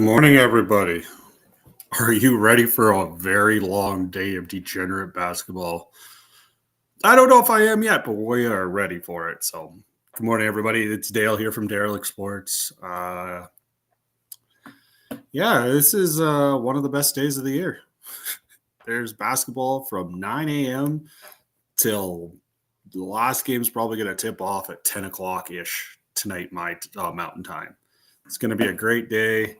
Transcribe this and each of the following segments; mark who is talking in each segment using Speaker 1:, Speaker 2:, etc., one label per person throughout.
Speaker 1: morning, everybody. Are you ready for a very long day of degenerate basketball? I don't know if I am yet, but we are ready for it. So, good morning, everybody. It's Dale here from Derelict Sports. This is one of the best days of the year. There's basketball from 9 a.m. till the last game's probably going to tip off at 10 o'clock-ish tonight, my Mountain Time. It's going to be a great day.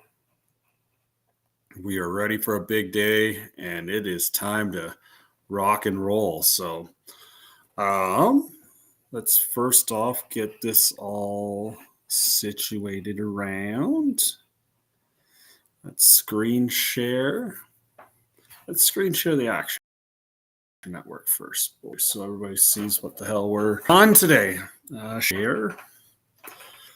Speaker 1: We are ready for a big day, and it is time to rock and roll. So, let's first off get this all situated around. Let's screen share. Let's screen share the Action Network first, so everybody sees what the hell we're on today. Share.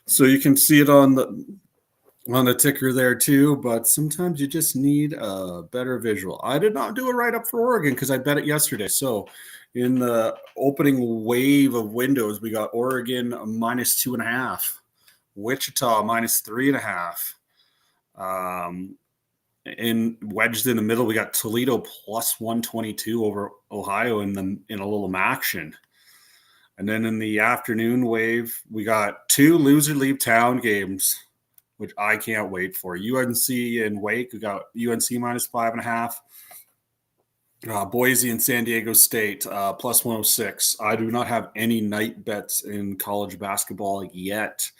Speaker 1: So you can see it on the ticker there too, but sometimes you just need a better visual. I did not do a write-up for Oregon because I bet it yesterday. So in the opening wave of windows, we got Oregon -2.5, Wichita -3.5. Wedged in the middle, we got Toledo +122 over Ohio in a little action. And then in the afternoon wave, we got two loser leave town games, which I can't wait for. UNC and Wake, we got UNC -5.5. Boise and San Diego State +106. I do not have any night bets in college basketball yet,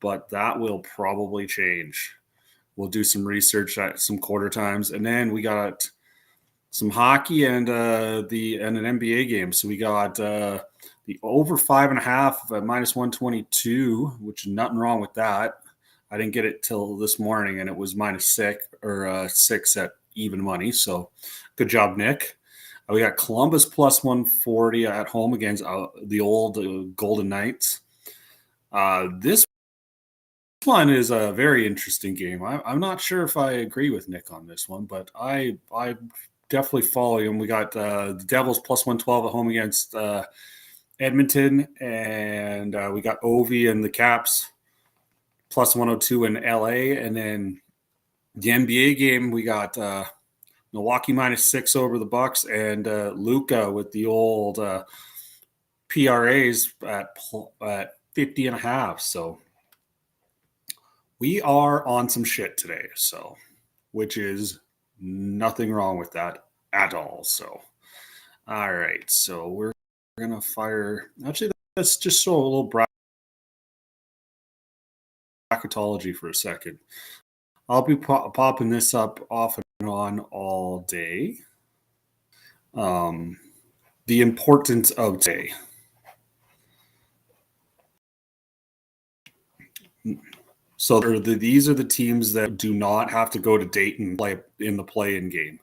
Speaker 1: but that will probably change. We'll do some research at some quarter times, and then we got some hockey and an NBA game. So we got the over 5.5 at -122, which is nothing wrong with that. I didn't get it till this morning, and it was -6 at even money. So good job, Nick. We got Columbus +140 at home against the old Golden Knights. This one is a very interesting game. I'm not sure if I agree with Nick on this one, but I definitely follow him. We got the Devils +112 at home against Edmonton, and we got Ovi and the Caps +102 in LA. And then the NBA game, we got Milwaukee -6 over the Bucks, and Luka with the old PRAs at 50.5. So we are on some shit today, so which is nothing wrong with that at all. So, all right, so we're gonna fire. Actually, let's just show a little bracketology for a second. I'll be popping this up off and on all day. The importance of today. So these are the teams that do not have to go to Dayton play in the play-in game.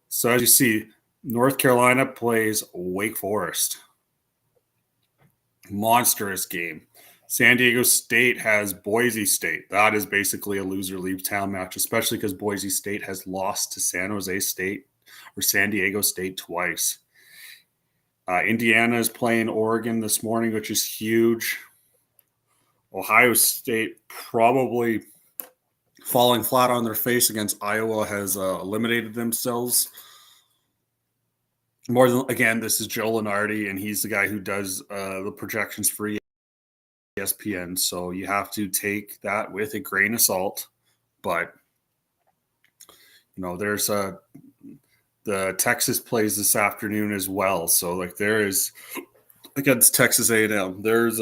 Speaker 1: So as you see, North Carolina plays Wake Forest. Monstrous game. San Diego State has Boise State. That is basically a loser leave town match, especially because Boise State has lost to San Jose State or San Diego State twice. Indiana is playing Oregon this morning, which is huge. Ohio State probably falling flat on their face against Iowa has eliminated themselves. More than, again, this is Joe Lenardi, and he's the guy who does the projections for ESPN. So you have to take that with a grain of salt. But, there's the Texas plays this afternoon as well. So, there is, against Texas A&M, there's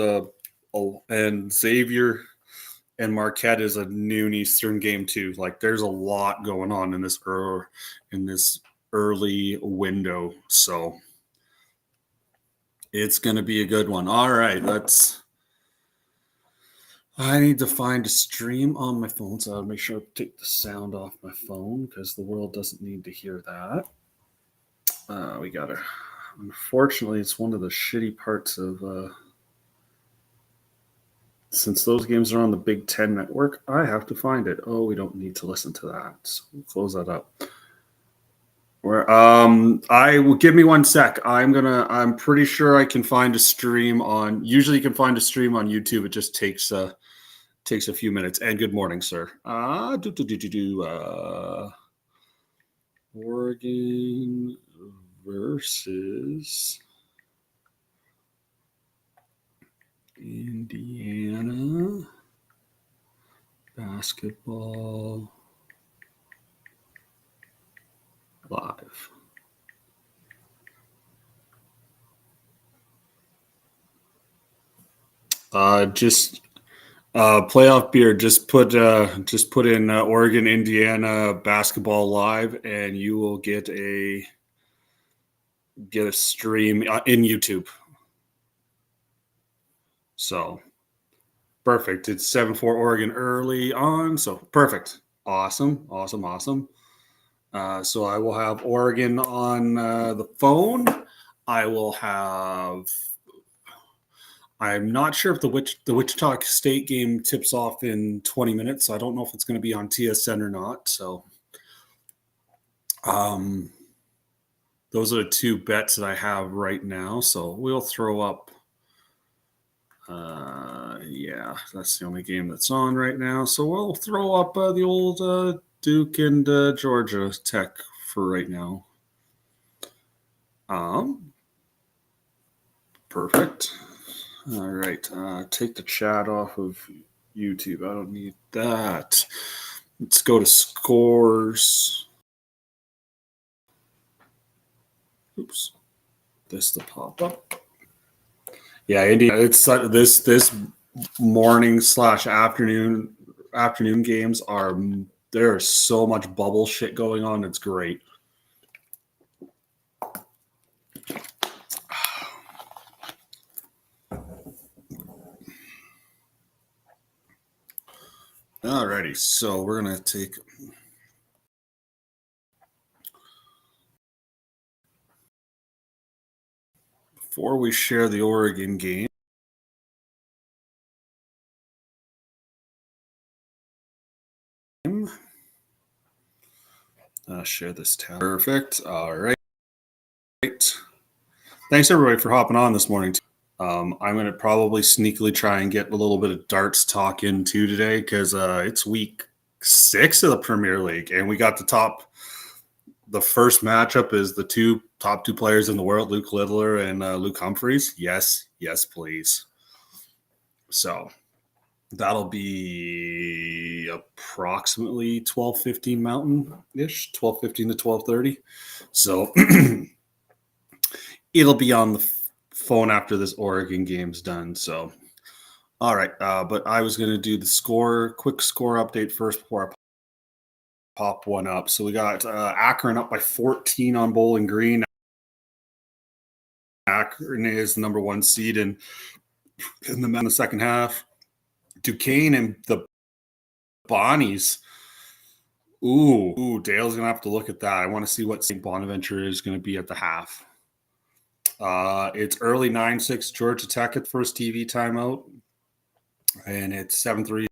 Speaker 1: and Xavier and Marquette is a noon Eastern game too. There's a lot going on in this early window, so it's going to be a good one. All right, I need to find a stream on my phone, so I'll make sure I take the sound off my phone because the world doesn't need to hear that. Unfortunately, it's one of the shitty parts of since those games are on the Big Ten network, I have to find it. Oh, we don't need to listen to that. So we'll close that up. I will give me 1 sec. I'm pretty sure I can find a stream on. Usually, you can find a stream on YouTube. It just takes takes a few minutes. And good morning, sir. Oregon versus Indiana basketball live. Just playoff beer. Just put in Oregon Indiana basketball live, and you will get a stream in YouTube. So perfect. It's 7-4 Oregon early on. So perfect. Awesome. So I will have Oregon on the phone. I'm not sure if the Wichita State game tips off in 20 minutes. So I don't know if it's going to be on TSN or not. So those are the two bets that I have right now. So we'll throw up. Yeah, that's the only game that's on right now. So we'll throw up the old Duke and Georgia Tech for right now. Perfect. All right. Take the chat off of YouTube. I don't need that. Let's go to scores. Oops. This to pop up. Yeah, Indiana. It's this morning / afternoon games are, there's so much bubble shit going on. It's great. Alrighty, so we're gonna take before we share the Oregon game. Share this tab. Perfect. All right. Thanks everybody for hopping on this morning. I'm going to probably sneakily try and get a little bit of darts talk in too today because it's week 6 of the Premier League, and we got the first matchup is the top two players in the world, Luke Littler and Luke Humphreys. Yes, please. So that'll be approximately 12:15 Mountain-ish, 12:15 to 12:30. So it'll be on the phone after this Oregon game's done. So, all right. But I was going to do the quick score update first before I pop one up. So we got Akron up by 14 on Bowling Green. Akron is the number 1 seed in the second half. Duquesne and the Bonnies. Ooh, Dale's going to have to look at that. I want to see what St. Bonaventure is going to be at the half. It's early 9-6 Georgia Tech at the first TV timeout. And it's 7-3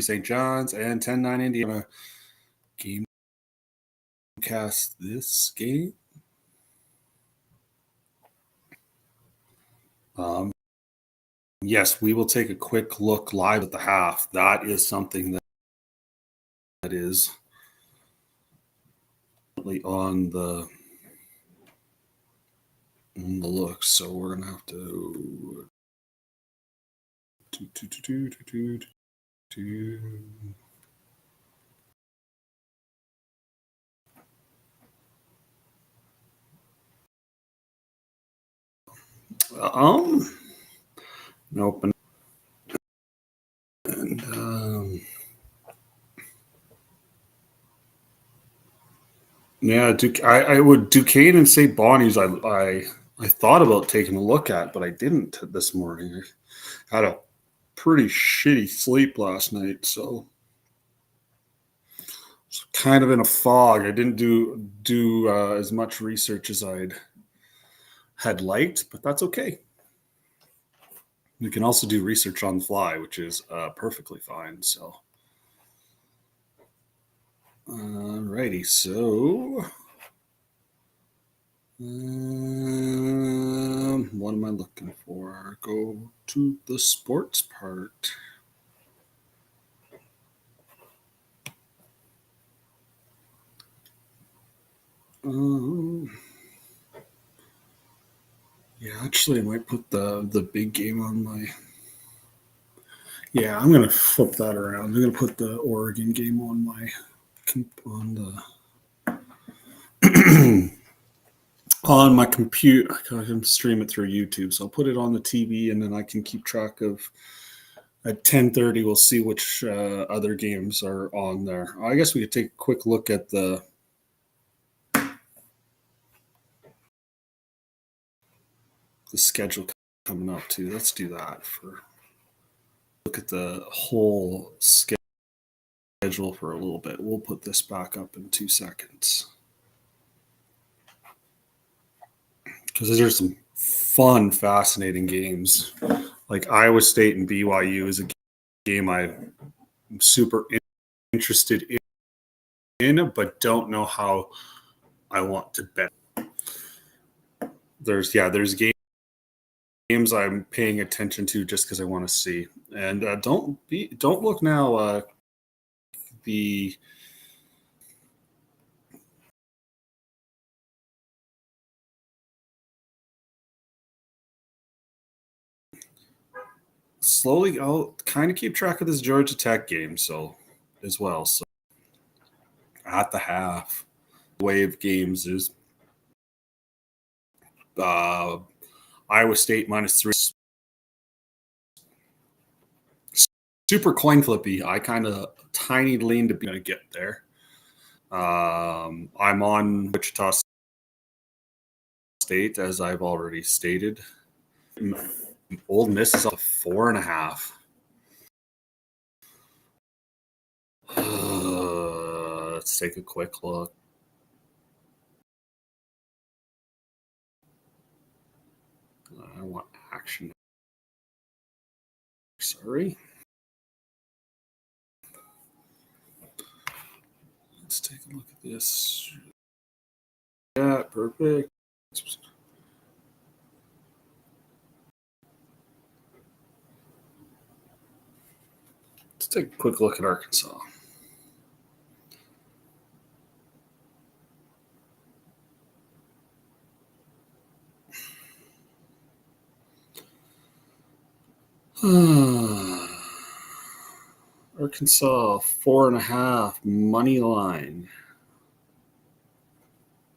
Speaker 1: St. John's and 10-9 Indiana. Game cast this game. Yes, we will take a quick look live at the half. That is something that is on the look. So we're gonna have to nope. And yeah, Duquesne and St. Bonnie's. I thought about taking a look at, but I didn't this morning. I had a pretty shitty sleep last night, so it's kind of in a fog. I didn't do as much research as I'd had liked, but that's okay. You can also do research on the fly, which is perfectly fine. So, alrighty. So, what am I looking for? Go to the sports part. Yeah, actually, I might put the big game on my. Yeah, I'm gonna flip that around. I'm gonna put the Oregon game on my on my computer. I can stream it through YouTube, so I'll put it on the TV, and then I can keep track of. At 10:30, we'll see which other games are on there. I guess we could take a quick look at the schedule coming up too. Let's do that for look at the whole schedule for a little bit. We'll put this back up in 2 seconds because there's some fun, fascinating games. Like Iowa State and BYU is a game I'm super interested in, but don't know how I want to bet. There's games I'm paying attention to just because I want to see. And don't look now. The slowly, I'll kind of keep track of this Georgia Tech game, so as well. So at the half, wave games is uh, Iowa State -3. Super coin flippy. I kind of tiny lean to be going to get there. I'm on Wichita State, as I've already stated. Old Miss is up 4.5. Let's take a quick look. I want action. Sorry. Let's take a look at this. Yeah, perfect. Let's take a quick look at Arkansas. Arkansas 4.5 money line.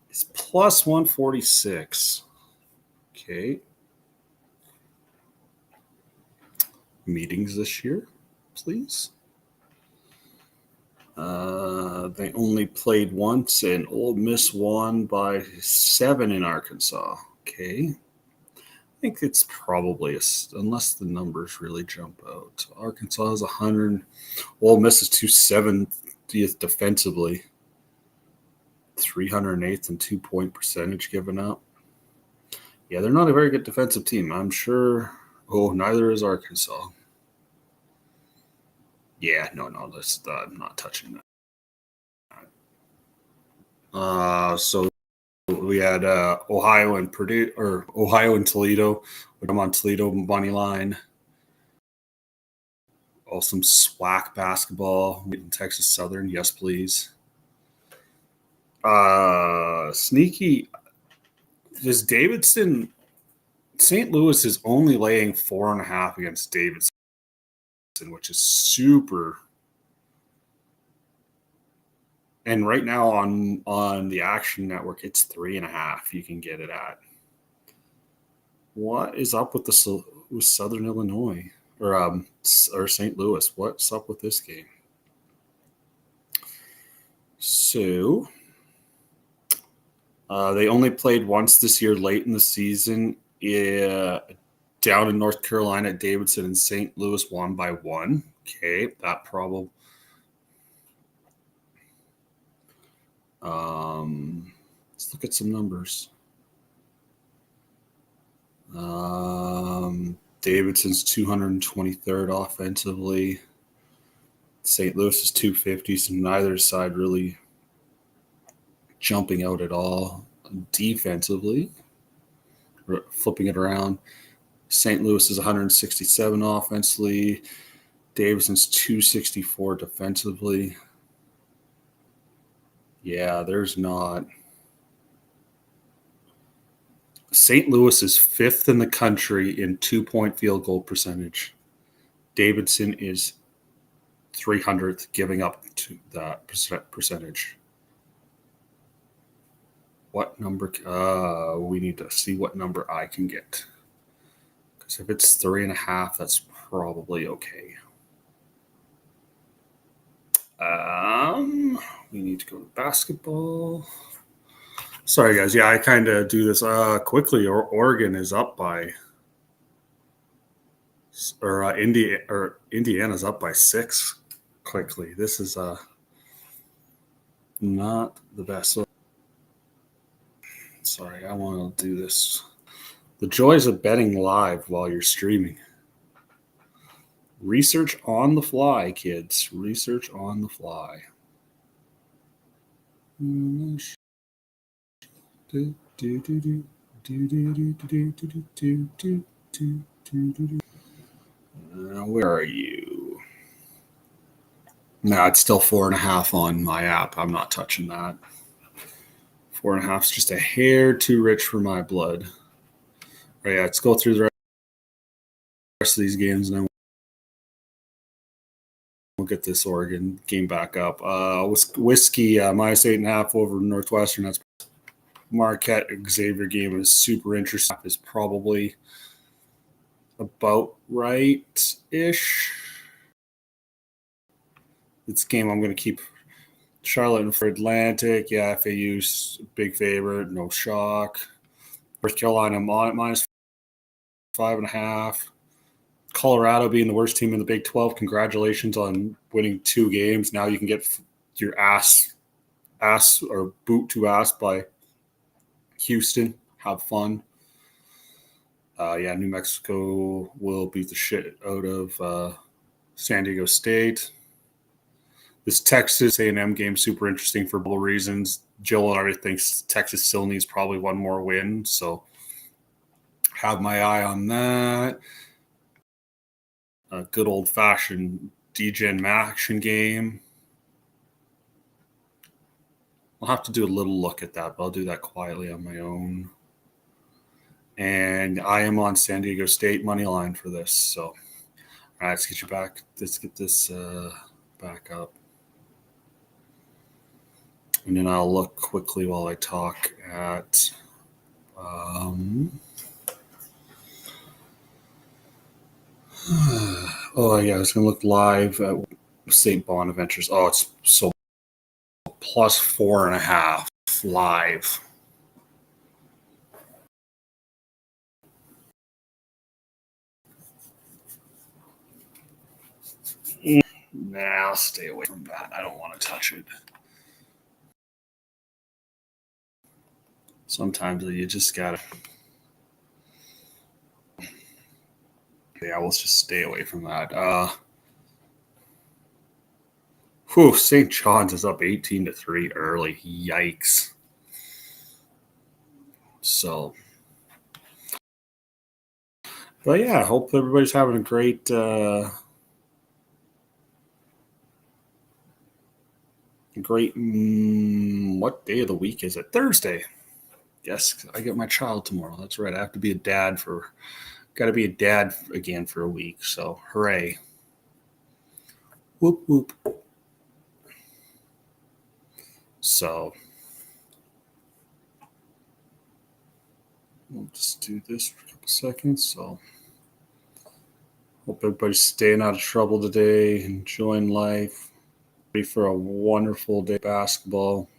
Speaker 1: It's plus 146. Okay. Meetings this year, please. They only played once, and Old Miss won by 7 in Arkansas. Okay. I think it's probably unless the numbers really jump out. Arkansas is 100. Ole Miss is 270th defensively. 308th and 2-point percentage given up. Yeah, they're not a very good defensive team. I'm sure. Oh, neither is Arkansas. Yeah, no, I'm not touching that. So we had Ohio and Purdue, or Ohio and Toledo. I'm on Toledo money line. Oh, some SWAC basketball in Texas Southern. Yes, please. Sneaky. Does Davidson? St. Louis is only laying 4.5 against Davidson, which is super. And right now on the Action Network, it's 3.5. You can get it at. What is up with with Southern Illinois or St. Louis? What's up with this game? So they only played once this year, late in the season. Down in North Carolina, Davidson and St. Louis won by 1. Okay, that problem. Let's look at some numbers. Davidson's 223rd offensively. St. Louis is 250, so neither side really jumping out at all. Defensively, flipping it around, St. Louis is 167 offensively. Davidson's 264 defensively. Yeah, there's not. St. Louis is 5th in the country in 2-point field goal percentage. Davidson is 300th, giving up to that percentage. What number? We need to see what number I can get. Because if it's 3.5, that's probably okay. We need to go to basketball. Sorry, guys. Yeah, I kind of do this quickly. Oregon is up by, or Indiana's up by 6 quickly. This is not the best. So, sorry, I want to do this. The joys of betting live while you're streaming. Research on the fly, kids. Research on the fly. Where are you? No, it's still 4.5 on my app. I'm not touching that. 4.5 is just a hair too rich for my blood. All right, let's go through the rest of these games, and then we'll get this Oregon game back up. Whiskey minus 8.5 over Northwestern. That's Marquette Xavier game is super interesting. Is probably about right-ish. This game I'm going to keep Charlotte and for Atlantic. Yeah, FAU's big favorite. No shock. North Carolina minus 5.5. Colorado being the worst team in the Big 12. Congratulations on winning 2 games. Now you can get your ass or boot to ass by Houston. Have fun. New Mexico will beat the shit out of San Diego State. This Texas A&M game super interesting for both reasons. Jill already thinks Texas still needs probably one more win, so have my eye on that. A good old-fashioned DGen action game. I'll have to do a little look at that, but I'll do that quietly on my own. And I am on San Diego State money line for this. So, all right, let's get you back. Let's get this back up. And then I'll look quickly while I talk at oh, yeah, I was going to look live at St. Bonaventures. Oh, it's so plus 4.5 live. Nah, I'll stay away from that. I don't want to touch it. Sometimes you just gotta. Yeah, we'll just stay away from that. St. John's is up 18-3 early. Yikes. So, but yeah, I hope everybody's having a great. What day of the week is it? Thursday. Yes, I get my child tomorrow. That's right. I have to be a dad got to be a dad again for a week. So hooray. Whoop, whoop. So we'll just do this for a couple seconds. So hope everybody's staying out of trouble today, enjoying life, ready for a wonderful day of basketball.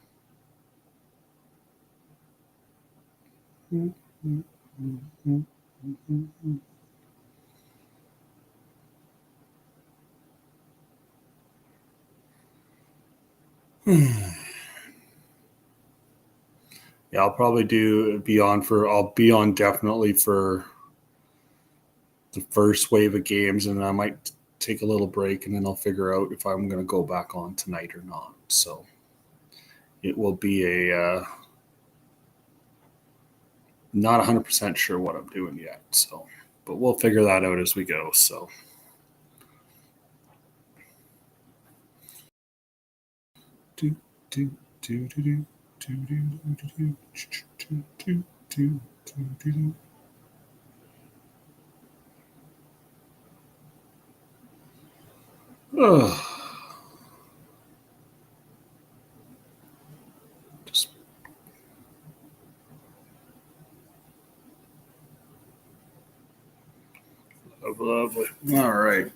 Speaker 1: Yeah, I'll probably I'll be on definitely for the first wave of games, and I might take a little break, and then I'll figure out if I'm going to go back on tonight or not. So it will be not 100% sure what I'm doing yet. So, but we'll figure that out as we go. So. Just lovely. All right.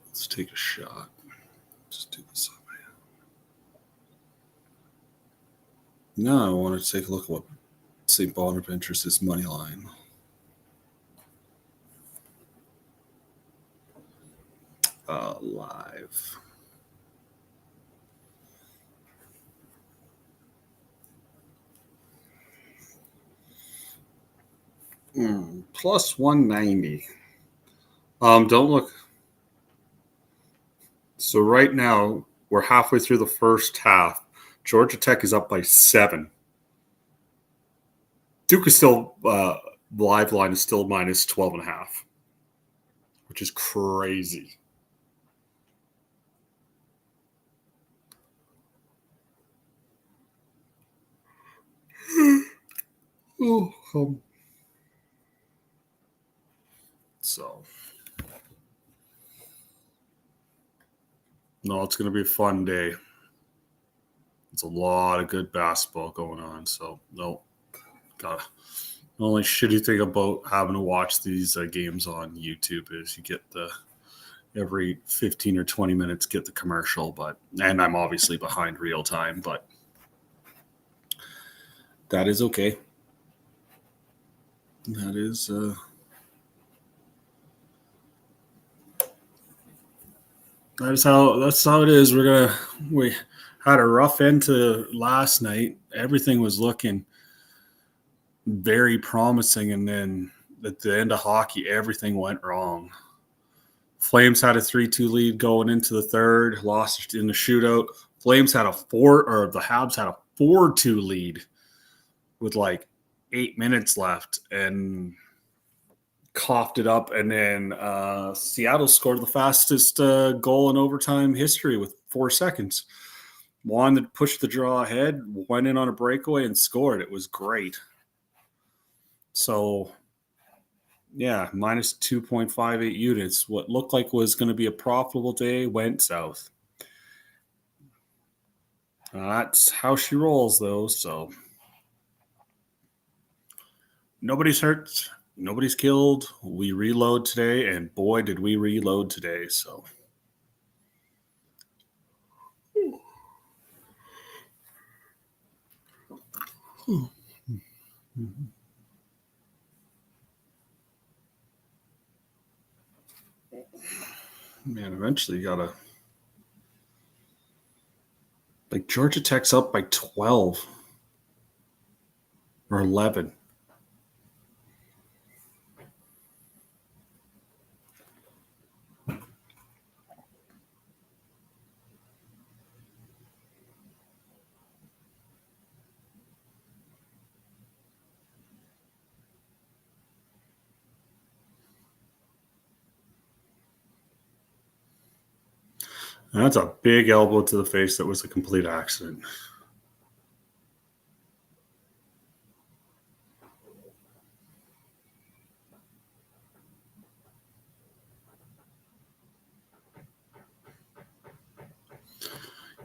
Speaker 1: Let's take a shot. Just do this. Now I want to take a look at what St. Bonaventure's money line. Live. Plus 190. Don't look. So right now we're halfway through the first half. Georgia Tech is up by 7. Duke is still live line is still minus 12.5, which is crazy. So, no, it's going to be a fun day. It's a lot of good basketball going on. So, no, gotta. The only shitty thing about having to watch these games on YouTube is you get the every 15 or 20 minutes get the commercial, and I'm obviously behind real time, but that is okay. That is that's how it is. We had a rough end to last night. Everything was looking very promising, and then at the end of hockey, everything went wrong. Flames had a 3-2 lead going into the third, lost in the shootout. Flames had the Habs had a 4-2 lead with like 8 minutes left and coughed it up. And then Seattle scored the fastest goal in overtime history with 4 seconds. Wanted to push the draw ahead, went in on a breakaway and scored. It was great. So, yeah, minus 2.58 units. What looked like was going to be a profitable day went south. That's how she rolls, though. So, nobody's hurt. Nobody's killed. We reload today, and boy, did we reload today. So, man, eventually you gotta. Like, Georgia Tech's up by 12 or 11. And that's a big elbow to the face that was a complete accident.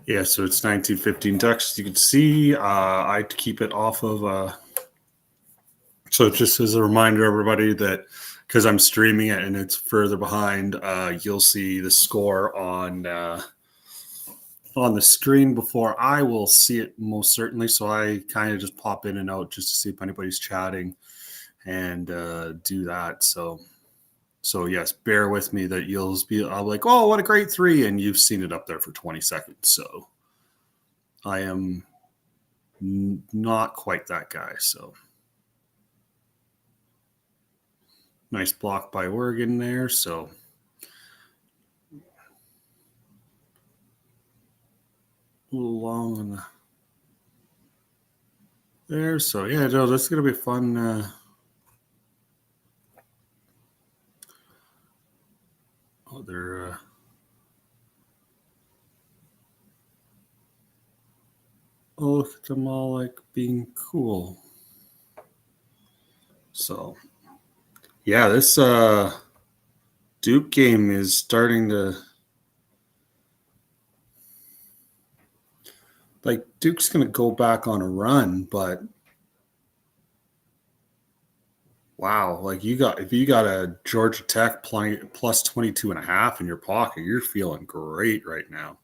Speaker 1: Yeah, so it's 1915 Ducks. You can see I keep it off of. So just as a reminder, everybody, that because I'm streaming it and it's further behind, you'll see the score on the screen before I will see it most certainly. So I kind of just pop in and out just to see if anybody's chatting and do that. So yes, bear with me that you'll be like, oh, what a great 3, and you've seen it up there for 20 seconds. So I am not quite that guy. So nice block by Oregon there. So a little long on there. So yeah, no, this is gonna be fun. they're look at them all like being cool. So yeah, this Duke game is starting to like Duke's gonna go back on a run, but wow, like if you got a Georgia Tech plus 22.5 in your pocket, you're feeling great right now.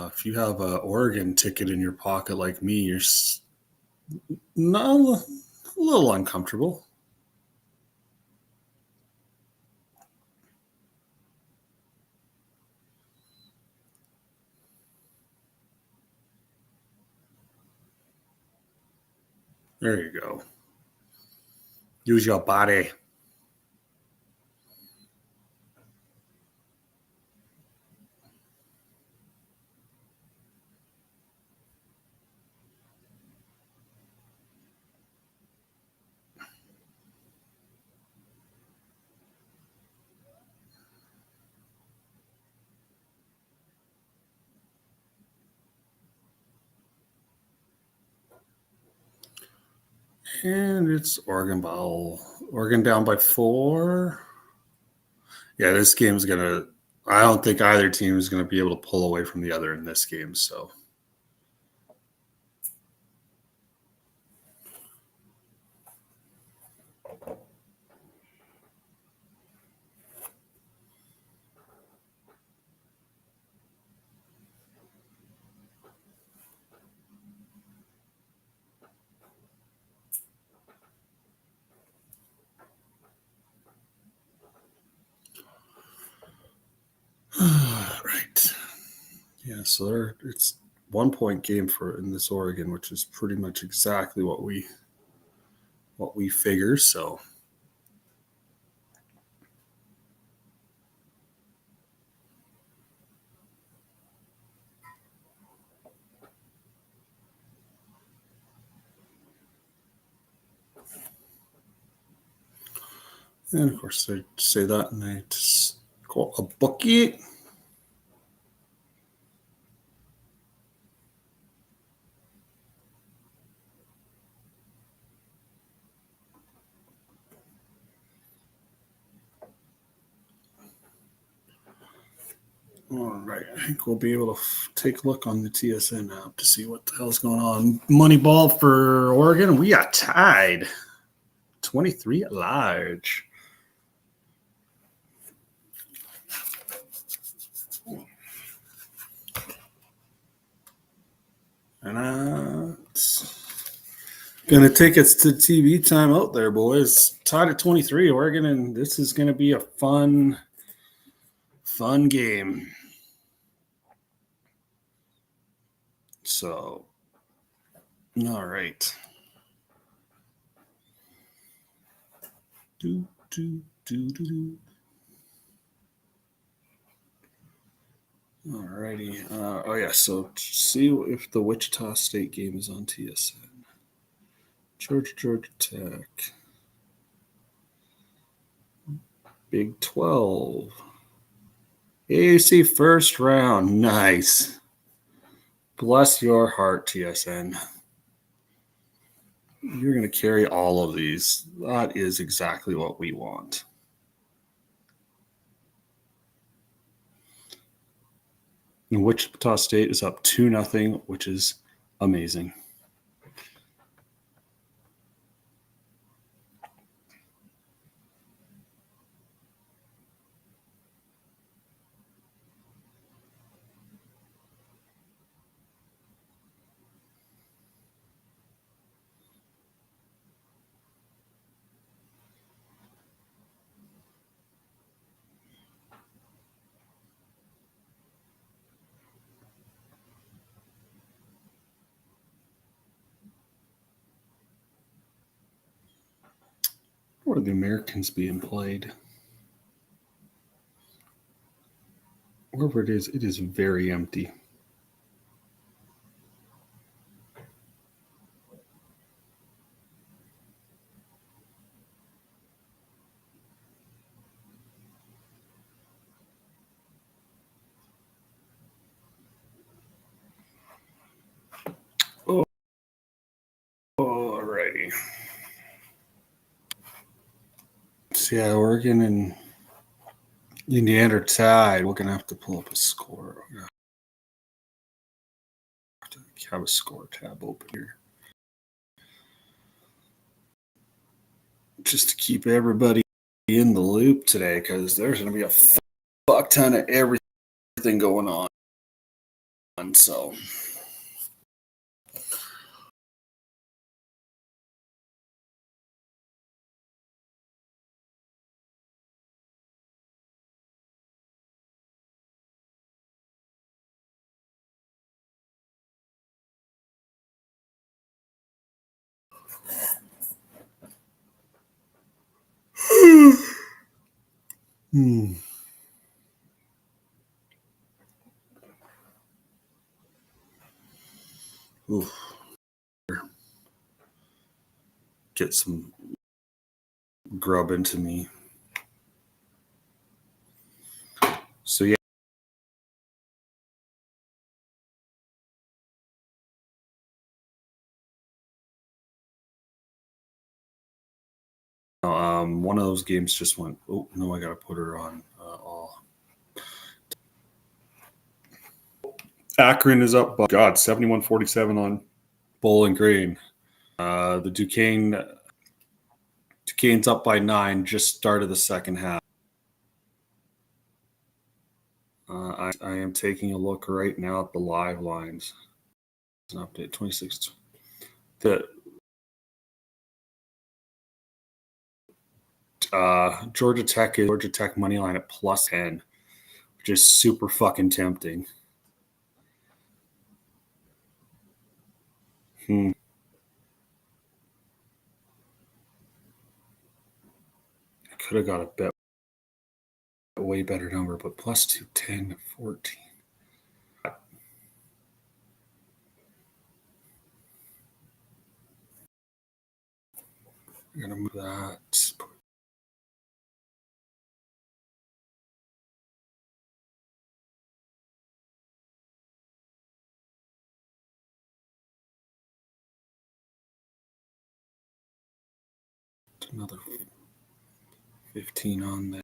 Speaker 1: If you have an Oregon ticket in your pocket like me, you're not a little uncomfortable. There you go. Use your body. And it's Oregon ball. Oregon down by 4. Yeah, this game's gonna. I don't think either team is gonna be able to pull away from the other in this game. So. Right. Yeah, so it's 1 point game for in this Oregon, which is pretty much exactly what we figure. So and of course they say that and they just call a bookie. All right, I think we'll be able to take a look on the TSN app to see what the hell's going on. Money ball for Oregon. We got tied 23 at large. And it's gonna take us to TV time out there, boys. Tied at 23, Oregon, and this is gonna be a fun game. So, all right. Do, do, do, do, do. All righty. Oh, yeah. So, see if the Wichita State game is on TSN. Georgia Tech. Big 12. AAC first round. Nice. Bless your heart, TSN. You're going to carry all of these. That is exactly what we want. And Wichita State is up 2-0, which is amazing. What are the Americans being played? Wherever it is very empty. Yeah, Oregon and Indiana are tied. We're gonna have to pull up a score. We're gonna have to have a score tab open here, just to keep everybody in the loop today, because there's gonna be a fuck ton of everything going on. So. Oof. Get some grub into me. So yeah. One of those games just went. Oh no, I gotta put her on all. Akron is up by 71-47 on Bowling Green. The Duquesne's up by 9. Just started the second half. I am taking a look right now at the live lines. An update 26. The Georgia Tech money line at +10, which is super fucking tempting. I could have got a way better number, but +210 14. I'm gonna move that. Another 15 on there.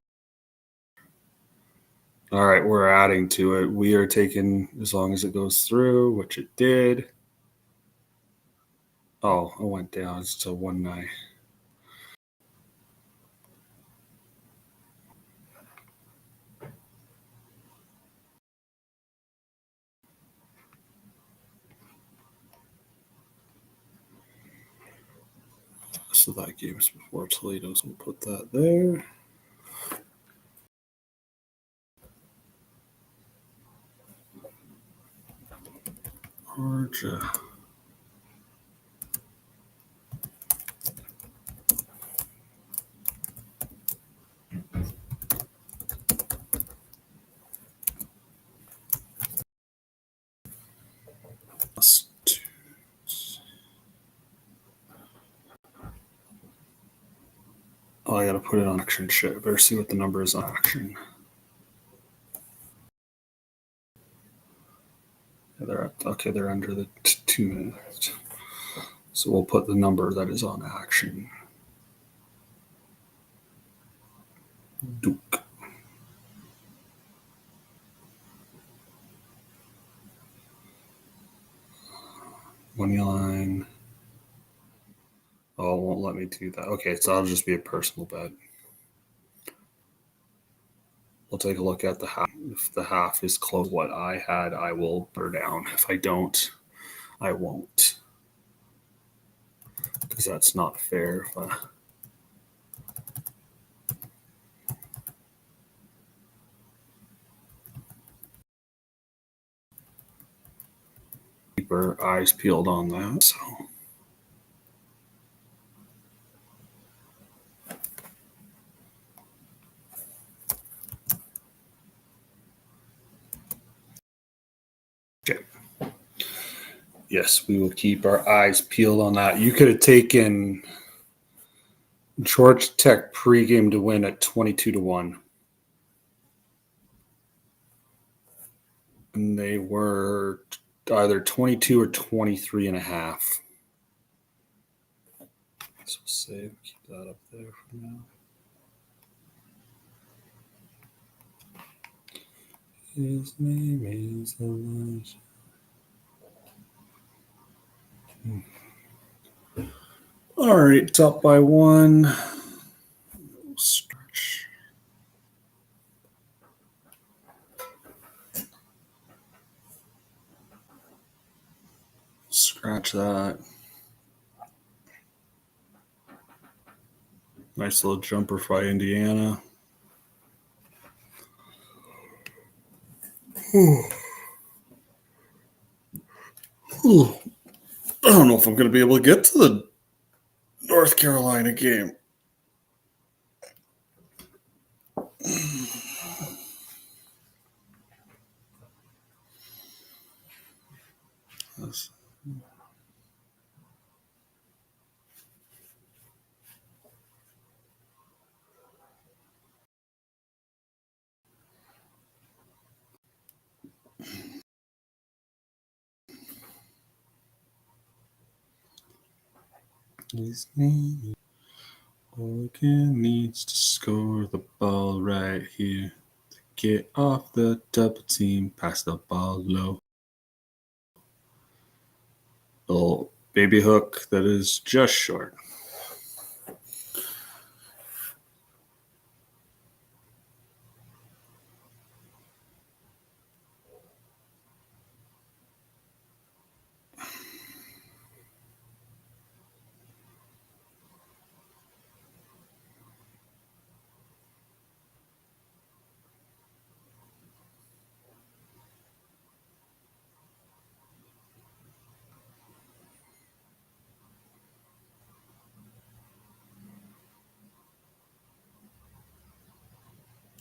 Speaker 1: All right, we're adding to it. We are taking, as long as it goes through, which it did. Oh, it went down. It's to 1-9. So that game's before Toledo's. We'll put that there. Georgia. Oh, I gotta put it on action. Shit, I better see what the number is on action. Yeah, they're under the 2 minutes. So we'll put the number that is on action. Duke. Money line. Oh, it won't let me do that. Okay, so I'll just be a personal bet. We'll take a look at the half. If the half is close to what I had, I will burn down. If I don't, I won't. Because that's not fair. Keep our eyes peeled on that. So. Okay. Yes, we will keep our eyes peeled on that. You could have taken Georgia Tech pregame to win at 22-1. And they were either 22 or 23.5. So save, keep that up there for now. His name is Elijah. All right, up by one. Stretch. Scratch that. Nice little jumper by Indiana. I don't know if I'm going to be able to get to the North Carolina game. His name. Oregon needs to score the ball right here. Get off the double team, pass the ball low. Little baby hook that is just short.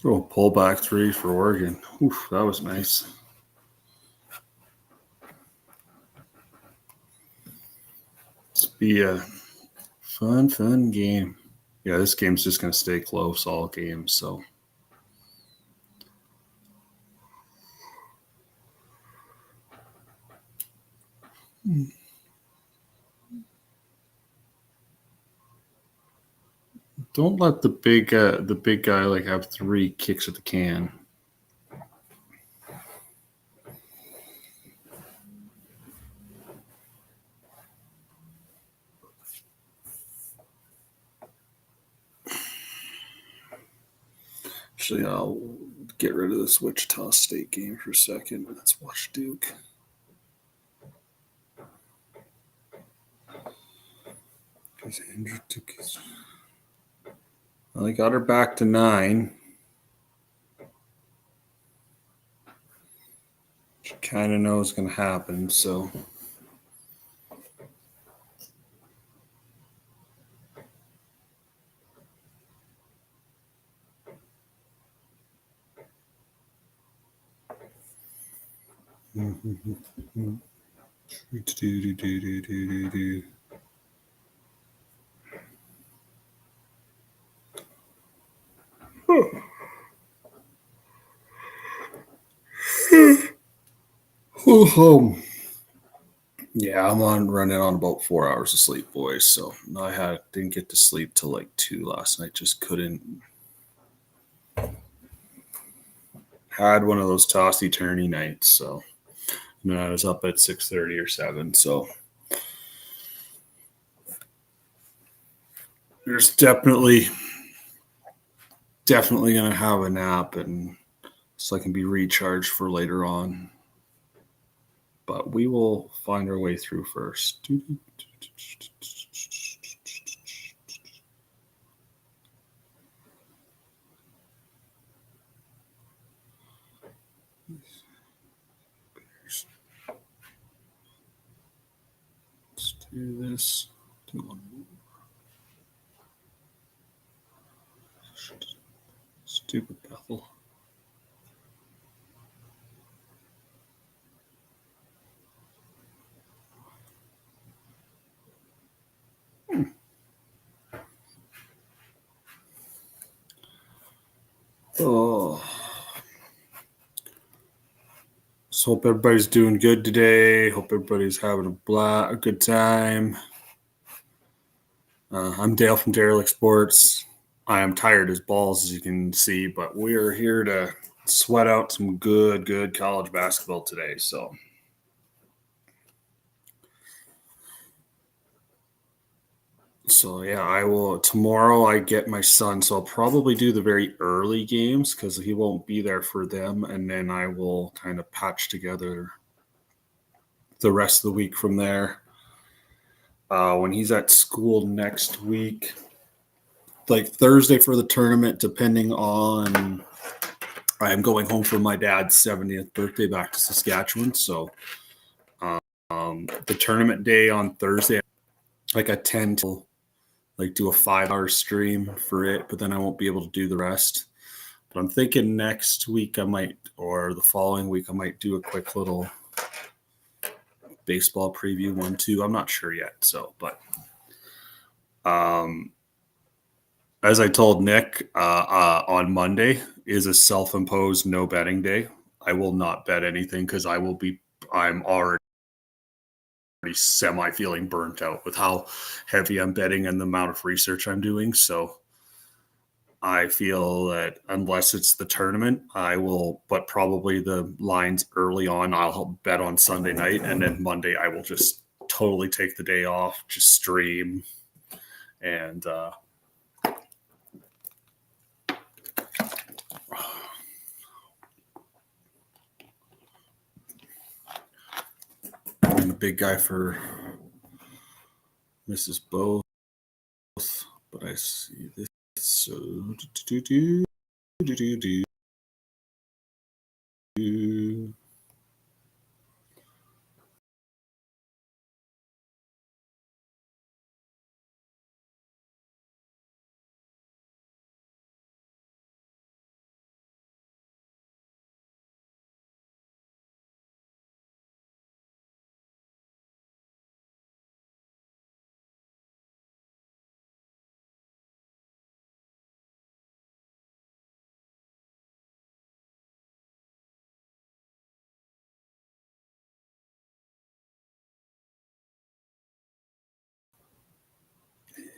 Speaker 1: Oh, pullback three for Oregon. Oof, that was nice. It's be a fun game. Yeah, this game's just going to stay close all game. So don't let the big guy like have three kicks at the can. Actually, I'll get rid of this Wichita State game for a second. Let's watch Duke. Because Andrew took his. Well, they got her back to 9. She kind of knows going to happen, so. Yeah, I'm running on about 4 hours of sleep, boys. So didn't get to sleep till like 2 last night. Just couldn't. Had one of those tossy turny nights, so I was up at 6:30 or 7. So there's definitely gonna have a nap, and so I can be recharged for later on. But we will find our way through first. Let's do this. Do one more. Stupid Bethel. Oh. So hope everybody's doing good today. Hope everybody's having a good time. I'm Dale from Derelict Sports. I am tired as balls, as you can see, but we are here to sweat out some good college basketball today. So yeah, I will tomorrow. I get my son, so I'll probably do the very early games because he won't be there for them, and then I will kind of patch together the rest of the week from there. When he's at school next week, like Thursday for the tournament, depending on I am going home for my dad's 70th birthday back to Saskatchewan. So the tournament day on Thursday, like I tend to like do a 5-hour stream for it, but then I won't be able to do the rest. But I'm thinking next week I might, or the following week, I might do a quick little baseball preview one too. I'm not sure yet. So, but as I told Nick on Monday is a self-imposed no betting day. I will not bet anything because I'm already semi feeling burnt out with how heavy I'm betting and the amount of research I'm doing. So I feel that unless it's the tournament, I will, but probably the lines early on, I'll bet on Sunday night. And then Monday, I will just totally take the day off, just stream. And I'm a big guy for Mrs. Both, but I see this. So,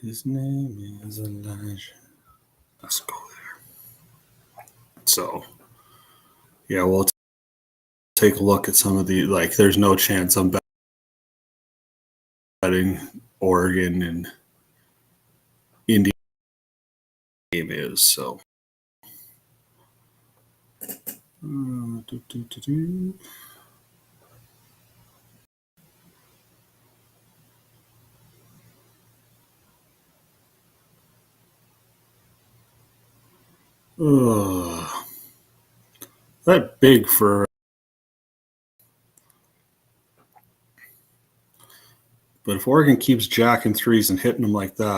Speaker 1: his name is Elijah. Let's go there. So, yeah, we'll take a look at some of the, like, there's no chance I'm betting Oregon and Indiana game is. So, that big for, but if Oregon keeps jacking threes and hitting them like that,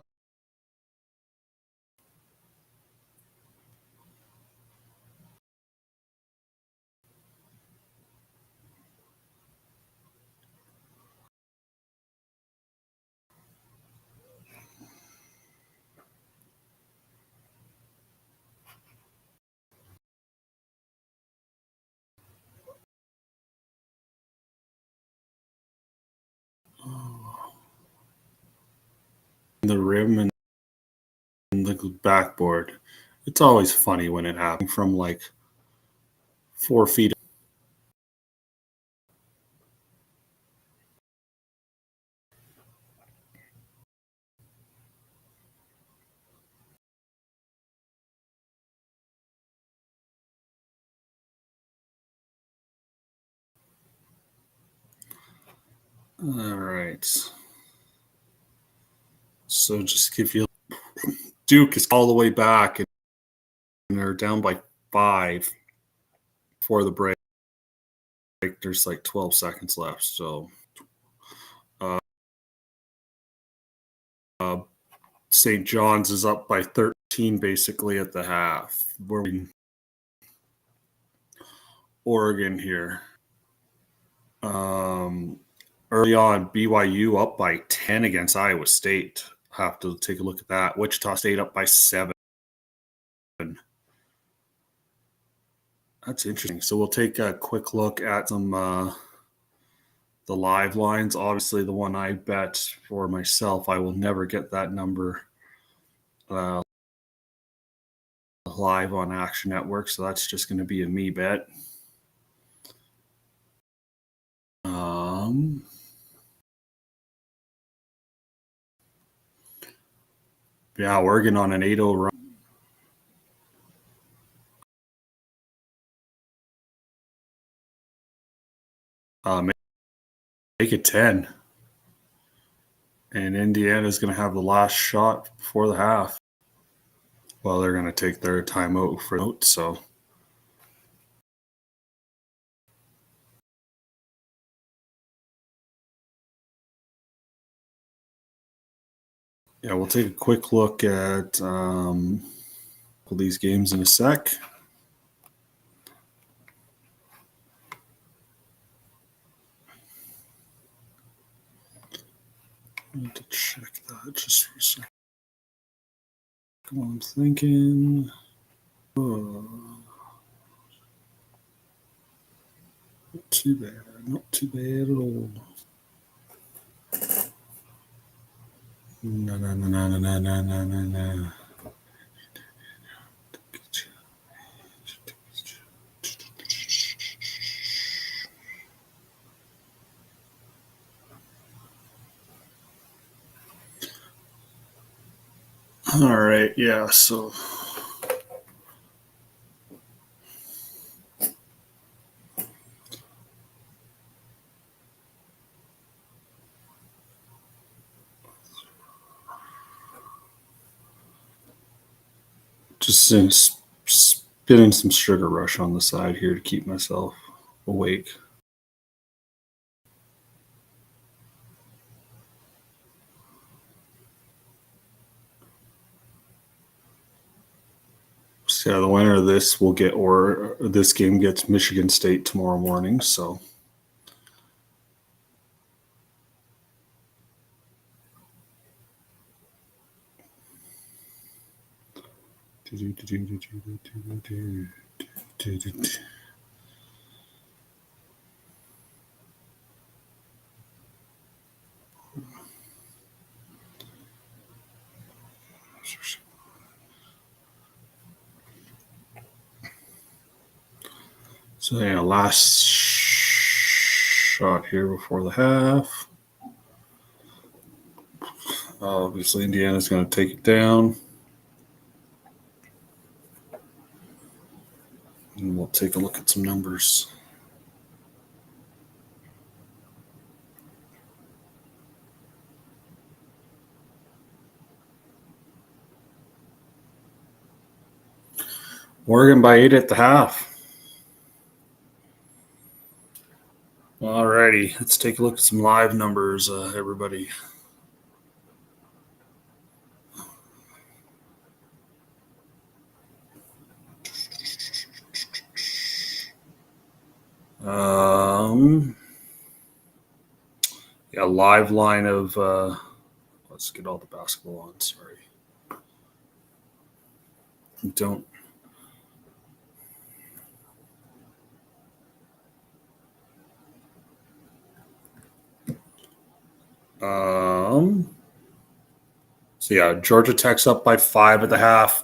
Speaker 1: the rim and the backboard, it's always funny when it happens from like 4 feet. All right. So just give you Duke is all the way back and they're down by 5 before the break. There's like 12 seconds left. So St. John's is up by 13 basically at the half. We're in Oregon here. Early on, BYU up by 10 against Iowa State. Have to take a look at that. Wichita State up by 7. That's interesting. So we'll take a quick look at some the live lines. Obviously, the one I bet for myself, I will never get that number. live on Action Network, so that's just going to be a me bet. Yeah, Oregon on an 8-0 run. Make it 10. And Indiana's going to have the last shot before the half. Well, they're going to take their timeout for note, so. Yeah, we'll take a quick look at these games in a sec. I need to check that just for a second. I'm thinking. Not too bad. Not too bad at all. No. All right, yeah, so just spinning some Sugar Rush on the side here to keep myself awake. So yeah, the winner of this will get, or this game gets Michigan State tomorrow morning. So So yeah, last shot here before the half. Obviously, Indiana's going to take it down. And we'll take a look at some numbers. Oregon by 8 at the half. All righty, let's take a look at some live numbers, everybody. Yeah, live line of let's get all the basketball on. Sorry, don't. So yeah, Georgia Tech's up by 5 at the half.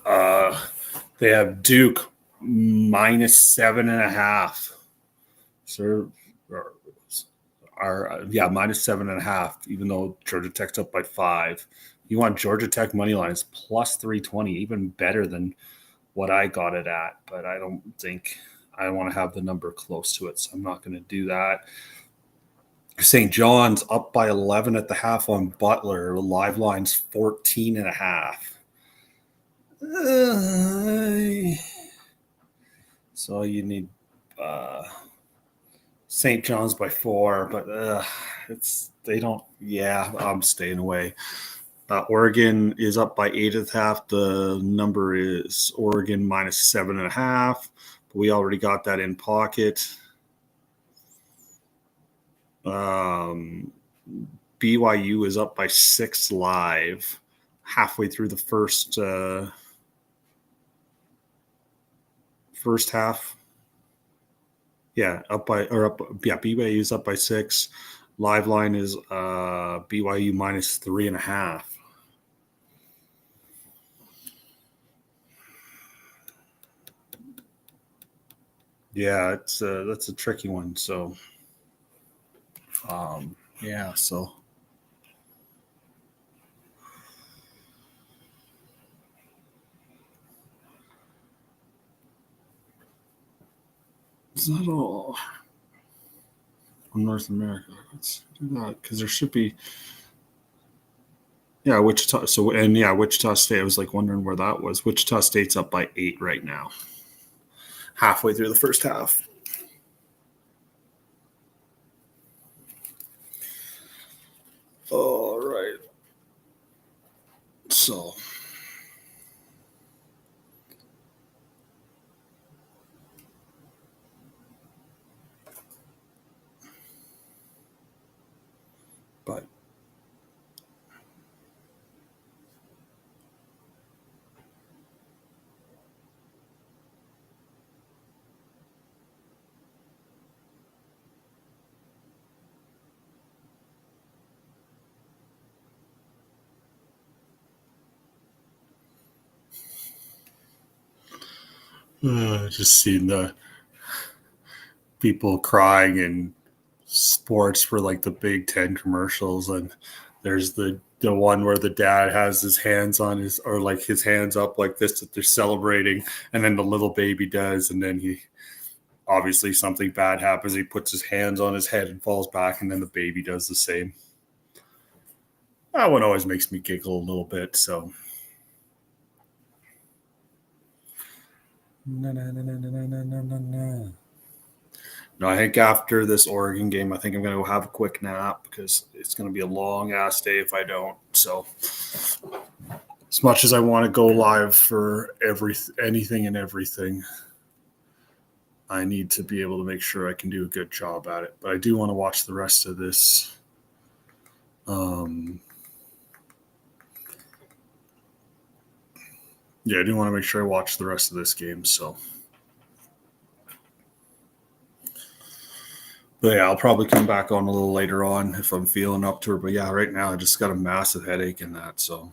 Speaker 1: They have Duke minus 7.5. So, minus 7.5. Even though Georgia Tech's up by 5, you want Georgia Tech money line is plus 320, even better than what I got it at. But I don't think I want to have the number close to it, so I'm not going to do that. St. John's up by 11 at the half on Butler. Live line's 14.5. So you need St. John's by 4, but I'm staying away. Oregon is up by 8 at the half. The number is Oregon minus 7.5. We already got that in pocket. BYU is up by 6 live, halfway through the first half. Yeah, BYU is up by 6. Live line is BYU minus 3.5. Yeah, it's that's a tricky one. So, yeah, so it's not all North America. Let's do that because there should be. Yeah, Wichita. So and yeah, Wichita State. I was like wondering where that was. Wichita State's up by 8 right now, halfway through the first half. All right. So, but just seeing the people crying in sports for like the Big Ten commercials, and there's the one where the dad has his hands on his or like his hands up like this that they're celebrating, and then the little baby does, and then he obviously something bad happens. He puts his hands on his head and falls back, and then the baby does the same. That one always makes me giggle a little bit. So. Na, na, na, na, na, na, na, na. No, I think after this Oregon game, I think I'm going to go have a quick nap because it's going to be a long ass day if I don't. So, as much as I want to go live for anything and everything, I need to be able to make sure I can do a good job at it. But I do want to watch the rest of this. Yeah, I do want to make sure I watch the rest of this game. So. But yeah, I'll probably come back on a little later on if I'm feeling up to it. But yeah, right now I just got a massive headache in that. So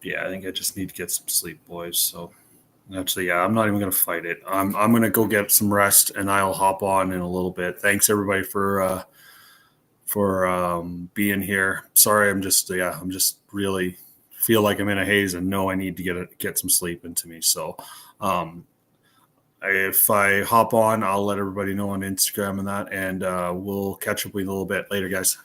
Speaker 1: yeah, I think I just need to get some sleep, boys. So actually, yeah, I'm not even gonna fight it. I'm gonna go get some rest and I'll hop on in a little bit. Thanks everybody for being here. Sorry, I'm just really feel like I'm in a haze and know I need to get some sleep into me. So um if I hop on, I'll let everybody know on Instagram and that, and we'll catch up with you a little bit later, guys.